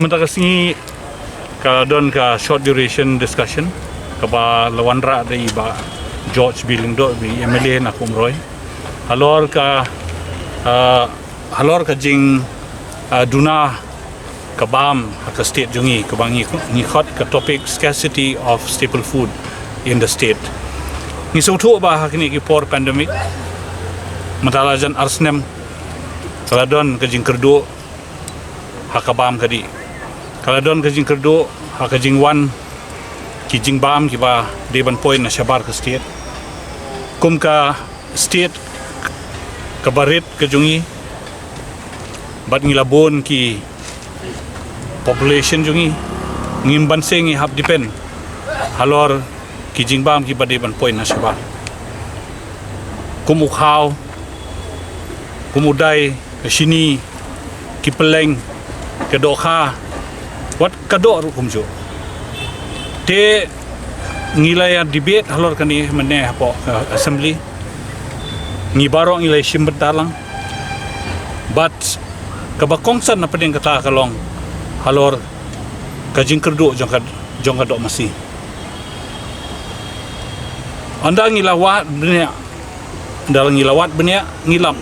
Mentakasi kadon ka short duration discussion kaba lawanra dai ba George Bilindo bi MLA na kumroy halor ka jing duna kabam ka state jungi kabangi ni khot ka topic scarcity of staple food in the state ni sautu ba hakini ki por pandemic matalajan arsnem kaladon ka jing kerdo hakabam kadi kaladon ka jing kerdo hakajing wan ki jing bam ki ba deban point na shabar ka state kum ka state ka barit ka jungi bat ngilabon ki population jungi ngim banseng i hab depend halor ki jing bam ki ba deban point na shabar kum ukhaw kum udai ka shini ki peleng ke dokha wat kadok rukum jo te ngilaya debate halor kani mene hapo assembly ngi baro ngilay shimbet dalang but kabakongsan na pedeng kata kalong halor kajing kerdo jong kadok masih anda ngilawat benya dalang ngilawat benya ngilap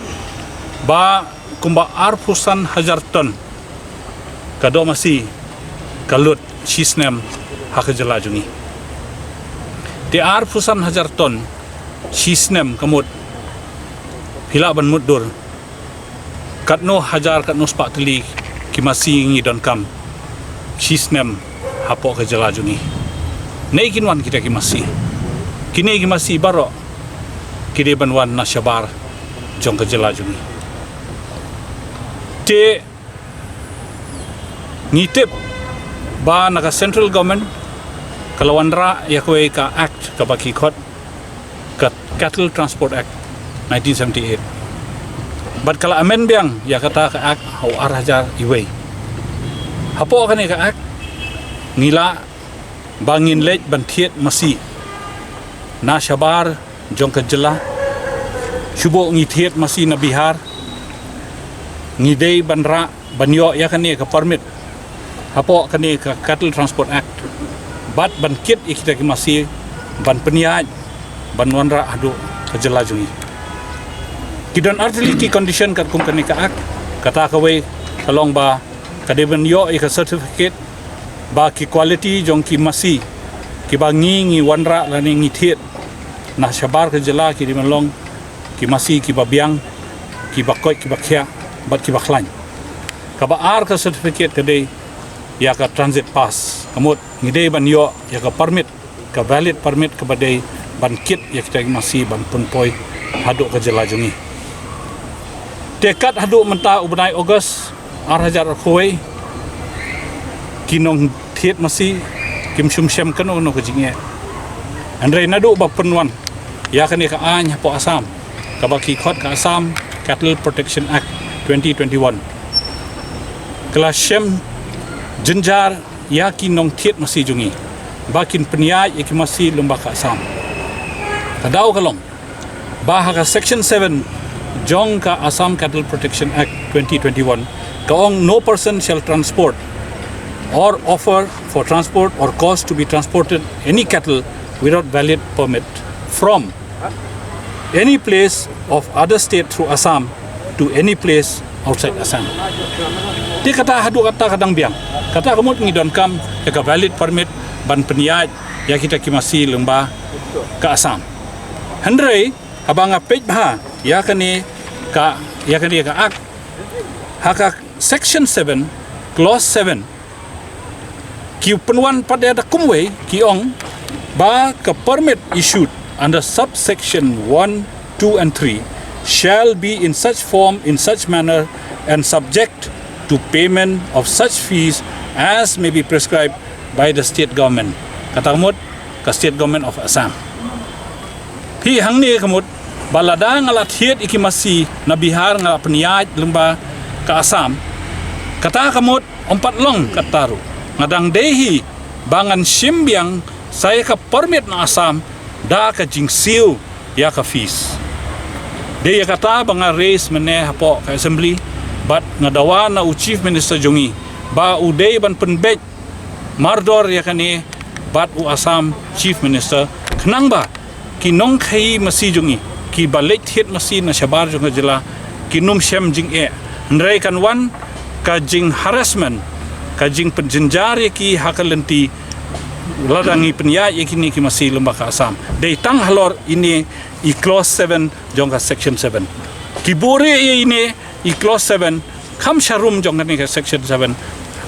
ba kumba arpusan hajar ton kadok masih kalut sisnem hakajala jungi di arpusan hajar ton sisnem kamut hilaban mudur katno hajar katno spatli kimasi ngi don kam sisnem hapo kajala jungi nei kinwan kita kimasi kini kimasi baro kide banwan na shabar jong kajala jungi te ngitip ba naka central government kalawandra yakwe ka act ka baki khot ka cattle transport act 1978 but kala amen biang ya kata ka act hau arhajar iway hapo kani ka act ngila bangin lej bantiet masi na shabar jong ka jela shubo ngithiet masi na bihar ngidei banra banyo ya kani ka permit hapo kani ka cattle transport act bat ban kit ikita ki masih ban peniaj ban wanra adu kajela jungi kidan artili ki condition kat kum kani ka act kata kawe kalong ba kadeban yo ika certificate ba ki quality jong ki masih ki bangi ngi wanra lani ngi thiet na shabar kajela ki dimanlong ki masih ki babiang ki bakoi ki bakhya bat ki bakhlan kaba ar ka certificate kadai ya ka transit pass kamut ngidei ban yo ya ka permit ka valid permit kabadai ban kit ya kita masih ban punpoi haduk ka jela jungi tekat haduk menta ubnai Ogos arhajar khoi kinong thiet masih kim shumshem kano no ka jinge andre nadu ba penwan ya kani ka anya po Assam ka baki khot ka Assam Cattle Protection Act 2021 kelas shem jenjar yakin nong thiet masih jungi bakin peniai iki masih lomba ka Assam kadau kalong bahaka section 7 jong ka Assam Cattle Protection Act 2021 kaong no person shall transport or offer for transport or cause to be transported any cattle without valid permit from any place of other state through Assam to any place outside Assam. Dia kata hadu kata kadang biang. Kata kamu ngidon kam ya ka valid permit ban peniaj ya kita kimasi lembah ke Assam. Hendrai abang apej bah ya kani ka ak haka section 7 clause 7 ki penwan pada ada kumwe ki ong ba ka permit issued under subsection 1, 2 and 3 shall be in such form in such manner and subject to payment of such fees as may be prescribed by the state government. Kata kamut ka state government of Assam. Hi hangni kamut balada ngala thiet iki masih na Bihar ngala peniaj lemba ka Assam. Kata kamut ompat long kataru. Ngadang dehi bangan simbiang saya ka permit na Assam da ka jingsiu ya ka fees. Dia kata banga raise meneh hapo ka assembly but ngadawa na Chief Minister Jungi ba uday ban penbej mardor ya kani bat u Assam Chief Minister kenang ba kinong khai masi jungi ki balik hit masi na shabar junga jela kinum shem jing ndrai kan wan ka jing harassment ka jing penjenjar ki hakalenti ladangi penya yakini ki masi lembaka Assam dei tang halor ini i clause 7 jongka section 7 ki bore ini i clause 7 kam sharum jongka ni section 7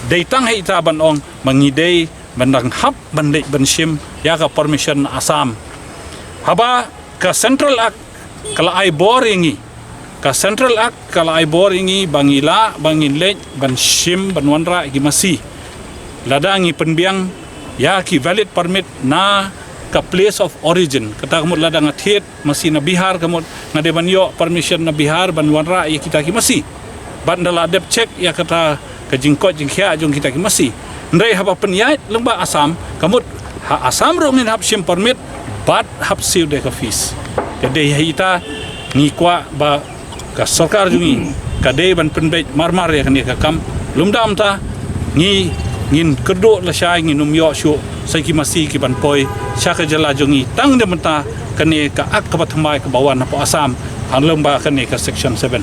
dei tang hai ta ban ong mangidei bandang hap bandek banshim ya ka permission Assam haba ka central act kala ai boringi ka central act kala ai boringi bangila bangilej banshim banwanra ki masi ladangi penbiang ya ki valid permit na ka place of origin kata kamut ladang athet masi na Bihar kamut ngade banyo permission na Bihar banwanra ya kita ki masi bandala dep check ya kata ka jingkot jingkhia jong kita ki masi ndai haba penyait lengba Assam kamut ha Assam rongin hap shim permit bat hap siu de ka fees kade hita ni kwa ba ka sarkar jungi kade ban penbej marmar ya kan ka kam lumdam ta ni ngin kerdo la syai ngin umyo syu saiki masi ki ban poi syaka jala jungi tang de menta kane ka ak ka pathamai ka bawan apa Assam han lomba kane ka section 7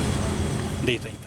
dei